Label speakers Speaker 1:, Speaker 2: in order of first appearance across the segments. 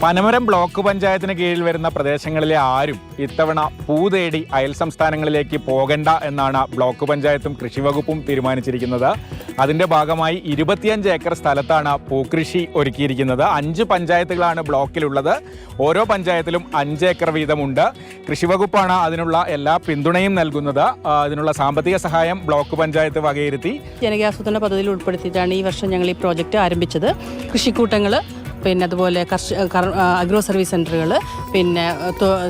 Speaker 1: Panamaram block പഞ്ചായത്തിന് കീഴിൽ വരുന്ന പ്രദേശങ്ങളിലെ ആരും ഇത്തവണ പൂ തേടി അയൽ സംസ്ഥാനങ്ങളിലേക്ക് പോകണ്ട എന്നാണ് ബ്ലോക്ക് പഞ്ചായത്തും കൃഷിവകുപ്പും തീരുമാനിച്ചിരിക്കുന്നത്. അതിൻ്റെ ഭാഗമായി 25 ഏക്കർ സ്ഥലത്താണ് പൂക്കൃഷി ഒരുക്കിയിരിക്കുന്നത്. 5 പഞ്ചായത്തുകളാണ് ബ്ലോക്കിലുള്ളത്. ഓരോ പഞ്ചായത്തിലും 5 ഏക്കർ വീതമുണ്ട്. കൃഷിവകുപ്പാണ് അതിനുള്ള എല്ലാ പിന്തുണയും നൽകുന്നത്. അതിനുള്ള സാമ്പത്തിക സഹായം ബ്ലോക്ക് പഞ്ചായത്ത് വകയിരുത്തി
Speaker 2: ജനകീയാസൂത്രണ പദ്ധതിയിൽ ഉൾപ്പെടുത്തിയിട്ടാണ് ഈ വർഷം ഞങ്ങൾ ഈ പ്രോജക്റ്റ് ആരംഭിച്ചത്. കൃഷിക്കൂട്ടങ്ങൾ, പിന്നെ അതുപോലെ അഗ്രോ സർവീസ് സെൻ്ററുകൾ, പിന്നെ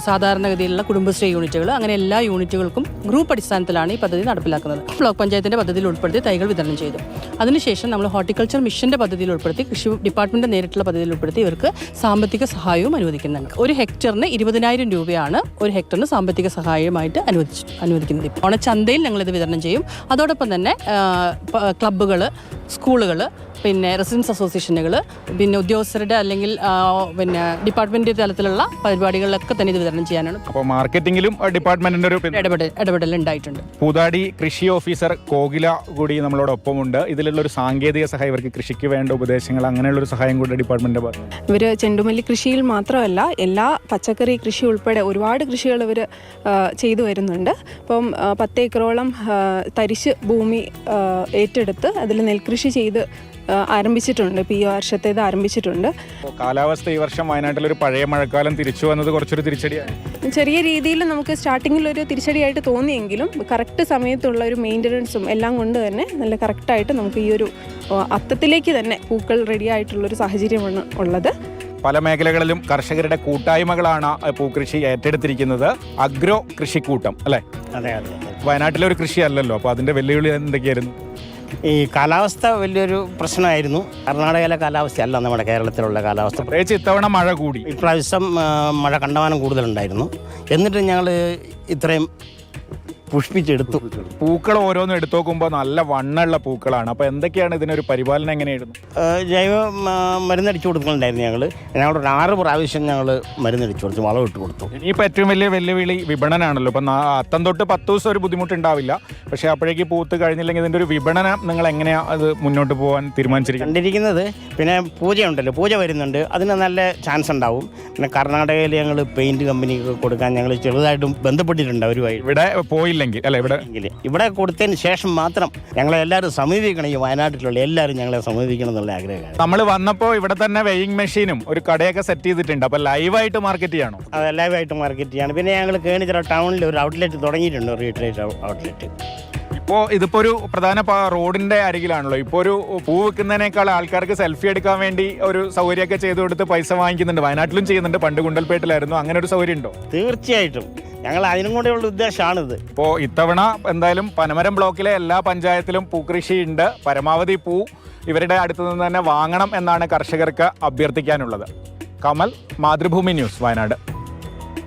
Speaker 2: സാധാരണഗതിയിലുള്ള കുടുംബശ്രീ യൂണിറ്റുകൾ, അങ്ങനെ എല്ലാ യൂണിറ്റുകൾക്കും ഗ്രൂപ്പ് അടിസ്ഥാനത്തിലാണ് ഈ പദ്ധതി നടപ്പിലാക്കുന്നത്. ബ്ലോക്ക് പഞ്ചായത്തിൻ്റെ പദ്ധതിയിൽ ഉൾപ്പെടുത്തി തൈകൾ വിതരണം ചെയ്തു. അതിനുശേഷം നമ്മൾ ഹോർട്ടിക്കൾച്ചർ മിഷൻ്റെ പദ്ധതിയിൽ ഉൾപ്പെടുത്തി, കൃഷി ഡിപ്പാർട്ട്മെൻറ്റ് നേരിട്ടുള്ള പദ്ധതിയിൽ ഉൾപ്പെടുത്തി ഇവർക്ക് സാമ്പത്തിക സഹായവും അനുവദിക്കുന്നുണ്ട്. ഒരു ഹെക്ടറിന് 20,000 രൂപയാണ് ഒരു ഹെക്ടറിന് സാമ്പത്തിക സഹായമായിട്ട് അനുവദിക്കുന്നത്. ഓണച്ചന്തയിൽ ഞങ്ങളിത് വിതരണം ചെയ്യും. അതോടൊപ്പം തന്നെ ക്ലബ്ബുകൾ, സ്കൂളുകൾ, പിന്നെ റെസിഡൻസ് അസോസിയേഷനുകൾ, പിന്നെ ഉദ്യോഗസ്ഥരുടെ അല്ലെങ്കിൽ പിന്നെ ഡിപ്പാർട്ട്മെന്റ് തലത്തിലുള്ള പരിപാടികളിലൊക്കെ തന്നെ ഇത് വിതരണം ചെയ്യാനാണ്.
Speaker 1: അപ്പോൾ മാർക്കറ്റിംഗിലും ഡിപ്പാർട്ട്മെന്റിന്റെ ഒരു
Speaker 2: ഇടപെടൽ ഉണ്ടായിട്ടുണ്ട്.
Speaker 1: പൂതാടി കൃഷി ഓഫീസർ കോകില കൂടി നമ്മളോടൊപ്പമുണ്ട്. ഇതിലുള്ള ഒരു സാങ്കേതിക സഹായം, ഇവർക്ക് കൃഷിക്ക് വേണ്ട ഉപദേശങ്ങൾ, അങ്ങനെയുള്ളൊരു സഹായം കൂടി ഡിപ്പാർട്ട്മെന്റ് പറഞ്ഞു.
Speaker 3: ഇവർ ചെണ്ടുമല്ലി കൃഷിയിൽ മാത്രമല്ല എല്ലാ പച്ചക്കറി കൃഷി ഉൾപ്പെടെ ഒരുപാട് കൃഷികൾ ഇവർ ചെയ്തു വരുന്നുണ്ട്. ഇപ്പം 10 ഏക്കറോളം തരിശ് ഭൂമി ഏറ്റെടുത്ത് അതിൽ നെൽകൃഷി ചെയ്ത് ആരംഭിച്ചിട്ടുണ്ട്. ഇപ്പോൾ ഈ വർഷത്തേത് ആരംഭിച്ചിട്ടുണ്ട്.
Speaker 1: കാലാവസ്ഥ ഈ വർഷം വയനാട്ടിലൊരു പഴയ മഴക്കാലം തിരിച്ചു വന്നത് കുറച്ചൊരു തിരിച്ചടിയാണ്.
Speaker 3: ചെറിയ രീതിയിൽ നമുക്ക് സ്റ്റാർട്ടിങ്ങിൽ ഒരു തിരിച്ചടിയായിട്ട് തോന്നിയെങ്കിലും കറക്റ്റ് സമയത്തുള്ള ഒരു മെയിൻ്റനൻസും എല്ലാം കൊണ്ട് തന്നെ നല്ല കറക്റ്റായിട്ട് നമുക്ക് ഈ ഒരു അത്തത്തിലേക്ക് തന്നെ പൂക്കൾ റെഡി ആയിട്ടുള്ളൊരു സാഹചര്യമാണ് ഉള്ളത്.
Speaker 1: പല മേഖലകളിലും കർഷകരുടെ കൂട്ടായ്മകളാണ് പൂക്കൃഷി ഏറ്റെടുത്തിരിക്കുന്നത്. അഗ്രോ കൃഷിക്കൂട്ടം അല്ലേ?
Speaker 4: അതെ അതെ.
Speaker 1: വയനാട്ടിലെ ഒരു കൃഷി അല്ലല്ലോ, അപ്പോൾ അതിൻ്റെ വെല്ലുവിളി എന്തൊക്കെയായിരുന്നു?
Speaker 4: ഈ കാലാവസ്ഥ വലിയൊരു പ്രശ്നമായിരുന്നു. കർണാടകയിലെ കാലാവസ്ഥയല്ല നമ്മുടെ കേരളത്തിലുള്ള കാലാവസ്ഥ.
Speaker 1: പ്രത്യേകിച്ച് ഇത്തവണ മഴ കൂടി.
Speaker 4: ഇപ്രാവശ്യം മഴ കണ്ടമാനം കൂടുതലുണ്ടായിരുന്നു. എന്നിട്ട് ഞങ്ങൾ ഇത്രയും പുഷ്പിച്ചെടുത്തു.
Speaker 1: പൂക്കൾ ഓരോന്നും എടുത്തു നോക്കുമ്പോൾ നല്ല വണ്ണമുള്ള പൂക്കളാണ്. അപ്പോൾ എന്തൊക്കെയാണ് ഇതിനൊരു പരിപാലനം എങ്ങനെയായിരുന്നു?
Speaker 4: ജൈവ മരുന്നടിച്ചു കൊടുക്കുന്നുണ്ടായിരുന്നു. ഞങ്ങൾ 6 പ്രാവശ്യം ഞങ്ങൾ മരുന്നടിച്ചു കൊടുത്തു, വളം ഇട്ട് കൊടുത്തു.
Speaker 1: ഇനിയിപ്പോൾ ഏറ്റവും വലിയ വെല്ലുവിളി വിപണനമാണല്ലോ. ഇപ്പം അത്തം തൊട്ട് 10 ദിവസം ഒരു ബുദ്ധിമുട്ടുണ്ടാവില്ല. പക്ഷേ അപ്പോഴേക്ക് പൂത്ത് കഴിഞ്ഞില്ലെങ്കിൽ ഇതിൻ്റെ ഒരു വിപണനം നിങ്ങൾ എങ്ങനെയാണ് അത് മുന്നോട്ട് പോകാൻ തീരുമാനിച്ചിരിക്കുന്നത്?
Speaker 4: കണ്ടിരിക്കുന്നത് പിന്നെ പൂജയുണ്ടല്ലോ, പൂജ വരുന്നുണ്ട്, അതിന് നല്ല ചാൻസ് ഉണ്ടാവും. പിന്നെ കർണാടകയിൽ ഞങ്ങൾ പെയിൻറ്റ് കമ്പനിക്ക് കൊടുക്കാൻ ഞങ്ങൾ ചെറുതായിട്ടും ബന്ധപ്പെട്ടിട്ടുണ്ട് അവരുമായി.
Speaker 1: ഇവിടെ പോയില്ലെങ്കിൽ അല്ല,
Speaker 4: ഇവിടെ കൊടുത്തതിന് ശേഷം മാത്രം ഞങ്ങളെല്ലാവരും സമീപിക്കണം. ഈ വയനാട്ടിലുള്ള എല്ലാവരും ഞങ്ങളെ സമീപിക്കണം എന്നുള്ള ആഗ്രഹമാണ്.
Speaker 1: നമ്മൾ വന്നപ്പോൾ ഇവിടെ തന്നെ വെയിങ് മെഷീനും ഒരു കടയൊക്കെ സെറ്റ് ചെയ്തിട്ടുണ്ട്. അപ്പോൾ ലൈവായിട്ട് മാർക്കറ്റ് ചെയ്യണോ?
Speaker 4: അതെ, ലൈവായിട്ട് മാർക്കറ്റ് ചെയ്യാണ്. പിന്നെ ഞങ്ങൾ കേണിച്ചിറ ടൗണിൽ ഒരു ഔട്ട്ലെറ്റ് തുടങ്ങിയിട്ടുണ്ട്, റീട്രേറ്റ് ഔട്ട്ലെറ്റ്.
Speaker 1: ഇപ്പോൾ ഇതിപ്പോൾ ഒരു പ്രധാന റോഡിൻ്റെ അരികിലാണല്ലോ. ഇപ്പോൾ ഒരു പൂ വെക്കുന്നതിനേക്കാൾ ആൾക്കാർക്ക് സെൽഫി എടുക്കാൻ വേണ്ടി ഒരു സൗകര്യമൊക്കെ ചെയ്തു കൊടുത്ത് പൈസ വാങ്ങിക്കുന്നുണ്ട്. വയനാട്ടിലും ചെയ്യുന്നുണ്ട്, പണ്ട് ഗുണ്ടൽപേട്ടിലായിരുന്നു. അങ്ങനെ ഒരു സൗകര്യം ഉണ്ടോ?
Speaker 4: തീർച്ചയായിട്ടും ഞങ്ങൾ അതിനും കൂടെയുള്ള ഉദ്ദേശമാണിത്.
Speaker 1: ഇപ്പോൾ ഇത്തവണ എന്തായാലും പനമരം ബ്ലോക്കിലെ എല്ലാ പഞ്ചായത്തിലും പൂക്കൃഷി ഉണ്ട്. പരമാവധി പൂ ഇവരുടെ അടുത്തു നിന്ന് തന്നെ വാങ്ങണം എന്നാണ് കർഷകർക്ക് അഭ്യർത്ഥിക്കാനുള്ളത്. കമൽ, മാതൃഭൂമി ന്യൂസ്, വയനാട്.